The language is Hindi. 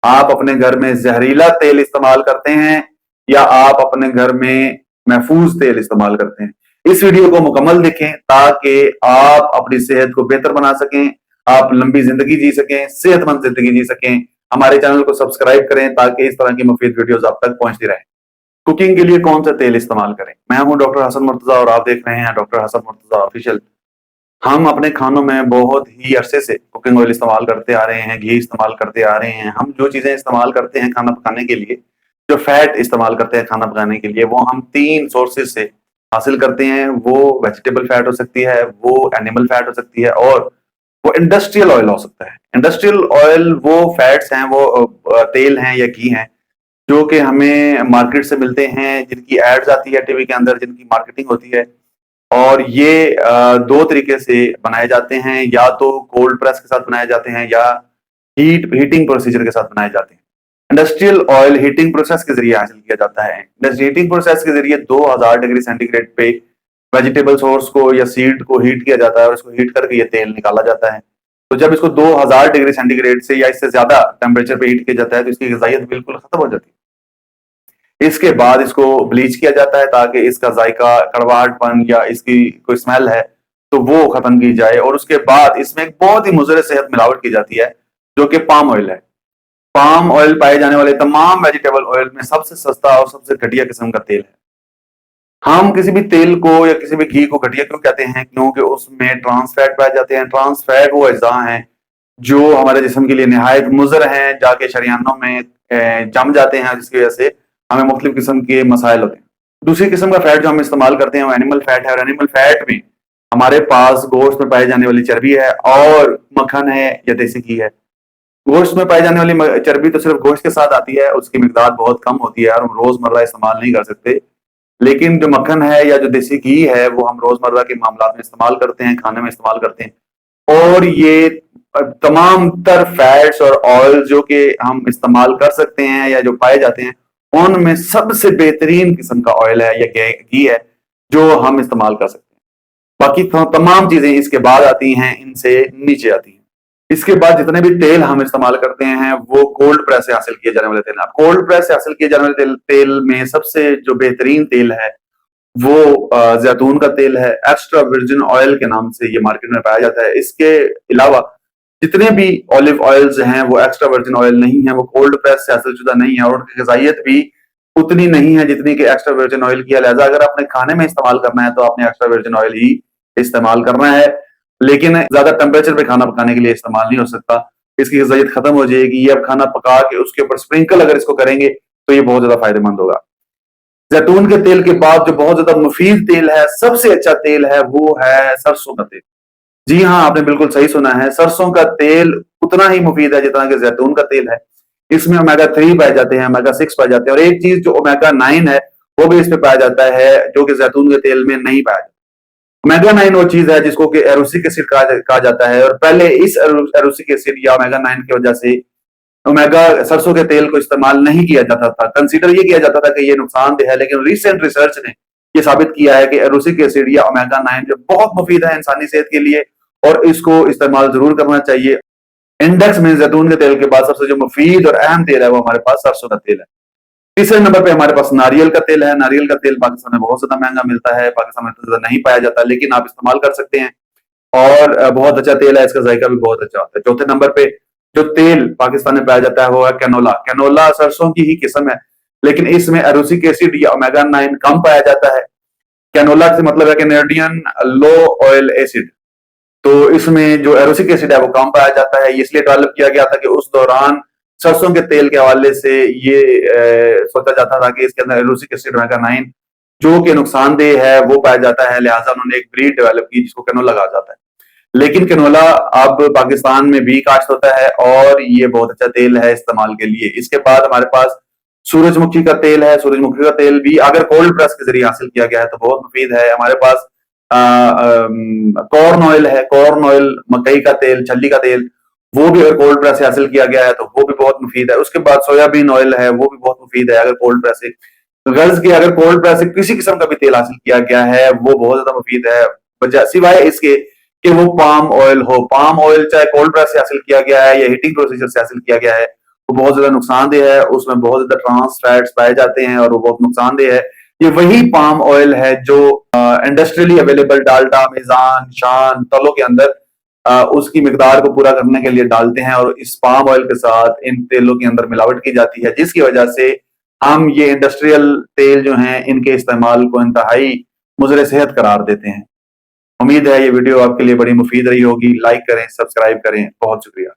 आप अपने घर में जहरीला तेल इस्तेमाल करते हैं या आप अपने घर में महफूज तेल इस्तेमाल करते हैं। इस वीडियो को मुकम्मल देखें ताकि आप अपनी सेहत को बेहतर बना सकें, आप लंबी जिंदगी जी सकें, सेहतमंद जिंदगी जी सकें। हमारे चैनल को सब्सक्राइब करें ताकि इस तरह की मुफीद वीडियोस आप तक पहुंचती रहें। कुकिंग के लिए कौन सा तेल इस्तेमाल करें? मैं हूं डॉक्टर हसन मुर्तजा और आप देख रहे हैं डॉक्टर हसन मुर्तजा ऑफिशियल। हम अपने खानों में बहुत ही अरसे से कुकिंग ऑयल इस्तेमाल करते आ रहे हैं, घी इस्तेमाल करते आ रहे हैं। हम जो चीजें इस्तेमाल करते हैं खाना पकाने के लिए, जो फैट इस्तेमाल करते हैं खाना पकाने के लिए, वो हम 3 सोर्सेज से हासिल करते हैं। वो वेजिटेबल फैट हो सकती है, वो एनिमल फैट हो सकती है और वो इंडस्ट्रियल ऑयल हो सकता है। इंडस्ट्रियल ऑयल वो फैट्स हैं, वो तेल हैं या घी हैं जो कि हमें मार्केट से मिलते हैं, जिनकी एड्स आती है टीवी के अंदर, जिनकी मार्केटिंग होती है। और ये 2 तरीके से बनाए जाते हैं, या तो कोल्ड प्रेस के साथ बनाए जाते हैं या हीटिंग प्रोसीजर के साथ बनाए जाते हैं। इंडस्ट्रियल ऑयल हीटिंग प्रोसेस के जरिए हासिल किया जाता है। हीटिंग प्रोसेस के जरिए 2000 डिग्री सेंटीग्रेड पे वेजिटेबल सोर्स को या सीड को हीट किया जाता है और इसको हीट करके ये तेल निकाला जाता है। तो जब इसको 2000 डिग्री सेंटीग्रेड से या इससे ज्यादा टेम्परेचर पे हीट किया जाता है तो इसकी ग़िज़ाइयत बिल्कुल खत्म हो जाती है। इसके बाद इसको ब्लीच किया जाता है ताकि इसका जायका, कड़वाहटपन या इसकी कोई स्मेल है तो वो खत्म की जाए। और उसके बाद इसमें एक बहुत ही मुज़र सेहत मिलावट की जाती है जो कि पाम ऑयल है। पाम ऑयल पाए जाने वाले तमाम वेजिटेबल ऑयल में सबसे सस्ता और सबसे घटिया किस्म का तेल है। हम किसी भी तेल को या किसी भी घी को घटिया क्यों कहते हैं? क्योंकि उसमें ट्रांस फैट पाए जाते हैं। ट्रांस फैट वो अज्जा हैं जो हमारे जिस्म के लिए निहायत मुज़र हैं, जाके शरीयानों में जम जाते हैं, जिसकी वजह से हमें मुख्तलिफ किस्म के मसाइल होते हैं। दूसरी किस्म का फैट जो हम इस्तेमाल करते हैं वो एनिमल फैट है, और एनिमल फैट में हमारे पास गोश्त में पाई जाने वाली चर्बी है और मक्खन है या देसी घी है। गोश्त में पाई जाने वाली चर्बी तो सिर्फ गोश्त के साथ आती है, उसकी मिकदार बहुत कम होती है और हम रोजमर्रा इस्तेमाल नहीं कर सकते। लेकिन जो मक्खन है या जो देसी घी है वो हम रोजमर्रा के मामलात में इस्तेमाल करते हैं, खाने में इस्तेमाल करते हैं। और ये तमाम तर फैट्स और ऑयल जो कि हम इस्तेमाल कर सकते हैं या जो पाए जाते हैं, उनमें सबसे बेहतरीन किस्म का ऑयल है या घी है जो हम इस्तेमाल कर सकते हैं। बाकी तमाम चीजें इसके बाद आती हैं, इनसे नीचे आती हैं। इसके बाद जितने भी तेल हम इस्तेमाल करते हैं वो कोल्ड प्रेस से हासिल किए जाने वाले तेल हैं। कोल्ड प्रेस से हासिल किए जाने वाले तेल में सबसे जो बेहतरीन तेल है वो जैतून का तेल है। एक्स्ट्रा वर्जिन ऑयल के नाम से ये मार्केट में पाया जाता है। इसके अलावा जितने भी ऑलिव ऑयल्स हैं वो एक्स्ट्रा वर्जिन ऑयल नहीं है, वो कोल्ड प्रेस से हासिल शुदा नहीं है और उनकी ग़िज़ाइयत भी उतनी नहीं है जितनी कि एक्स्ट्रा वर्जिन ऑयल की है। लिहाजा अगर आपने खाने में इस्तेमाल करना है तो आपने एक्स्ट्रा वर्जिन ऑयल ही इस्तेमाल करना है, लेकिन ज्यादा टेम्परेचर पे खाना पकाने के लिए इस्तेमाल नहीं हो सकता। इसकी ग़िज़ाइयत खत्म हो जाएगी। ये अब खाना पका के उसके ऊपर स्प्रिंकल अगर इसको करेंगे तो ये बहुत ज्यादा फायदेमंद होगा। जैतून के तेल के बाद जो बहुत ज्यादा मुफीद तेल है, सबसे अच्छा तेल है, वो है सरसों का तेल। जी हाँ, आपने बिल्कुल सही सुना है, सरसों का तेल उतना ही मुफीद है जितना कि जैतून का तेल है। इसमें ओमेगा 3 पाए जाते हैं, ओमेगा 6 पाए जाते हैं, और एक चीज जो ओमेगा 9 है वो भी इसमें पाया जाता है जो कि जैतून के तेल में नहीं पाया जाता। ओमेगा 9 वो चीज है जिसको कि एरोसिक एसिड कहा जाता है, और पहले इस एरोसिक एसिड या ओमेगा 9 की वजह से ओमेगा सरसों के तेल को इस्तेमाल नहीं किया जाता था। कंसीडर ये किया जाता था कि ये नुकसानदेह है, लेकिन रिसेंट रिसर्च ने ये साबित किया है कि एरोसिक एसिड या ओमेगा 9 जो बहुत मुफीद है इंसानी सेहत के लिए और इसको इस्तेमाल जरूर करना चाहिए। इंडेक्स में जैतून के तेल के बाद सबसे जो मुफीद और अहम तेल है वो हमारे पास सरसों का तेल है। तीसरे नंबर पे हमारे पास नारियल का तेल है। नारियल का तेल पाकिस्तान में बहुत ज्यादा महंगा मिलता है, पाकिस्तान में तो ज्यादा नहीं पाया जाता, लेकिन आप इस्तेमाल कर सकते हैं और बहुत अच्छा तेल है, इसका जायका भी बहुत अच्छा होता है। चौथे नंबर पे जो तेल पाकिस्तान में पाया जाता है वो है कैनोला। कैनोला सरसों की ही किस्म है, लेकिन इसमें एरोसिक एसिड या ओमेगा 9 कम पाया जाता है। कैनोला से मतलब है कैनेडियन लो ऑयल एसिड, तो इसमें जो एरोसिक एसिड है वो कम पाया जाता है। इसलिए डेवलप किया गया था कि उस दौरान सरसों के तेल के हवाले से ये सोचा जाता था कि इसके अंदर एरोसिक एसिड ओमेगा 9 जो कि नुकसानदेह है वो पाया जाता है। लिहाजा उन्होंने एक ब्रीड डेवलप की जिसको कैनोला कहा जाता है। लेकिन कैनोला अब पाकिस्तान में भी काश्त होता है और ये बहुत अच्छा तेल है इस्तेमाल के लिए। इसके बाद हमारे पास सूरजमुखी का तेल है। सूरजमुखी का तेल भी अगर कोल्ड प्रेस के जरिए हासिल किया गया है तो बहुत मुफीद है। हमारे पास कॉर्न ऑयल है। कॉर्न ऑयल, मकई का तेल, छल्ली का तेल, वो भी अगर कोल्ड प्रेस से हासिल किया गया है तो वो भी बहुत मुफीद है। उसके बाद सोयाबीन ऑयल है, वो भी बहुत मुफीद है अगर कोल्ड प्रेस से, गर्ल्स की अगर कोल्ड प्रेस से किसी किस्म का भी तेल हासिल किया गया है वो बहुत ज्यादा मुफीद है, सिवाय इसके कि वो पाम ऑयल हो। पाम ऑयल चाहे कोल्ड प्रेस से हासिल किया गया है या हीटिंग प्रोसीजर से हासिल किया गया है, वो बहुत ज्यादा नुकसानदेह है, उसमें बहुत ज्यादा ट्रांस फैट्स पाए जाते हैं और वो बहुत नुकसानदेह है। ये वही पाम ऑयल है जो इंडस्ट्रियली अवेलेबल डाल्डा, मेजान, शान तलों के अंदर उसकी मिकदार को पूरा करने के लिए डालते हैं, और इस पाम ऑयल के साथ इन तेलों के अंदर मिलावट की जाती है, जिसकी वजह से हम ये इंडस्ट्रियल तेल जो हैं इनके इस्तेमाल को इंतहाई मुज़र सेहत करार देते हैं। उम्मीद है ये वीडियो आपके लिए बड़ी मुफीद रही होगी। लाइक करें, सब्सक्राइब करें। बहुत शुक्रिया।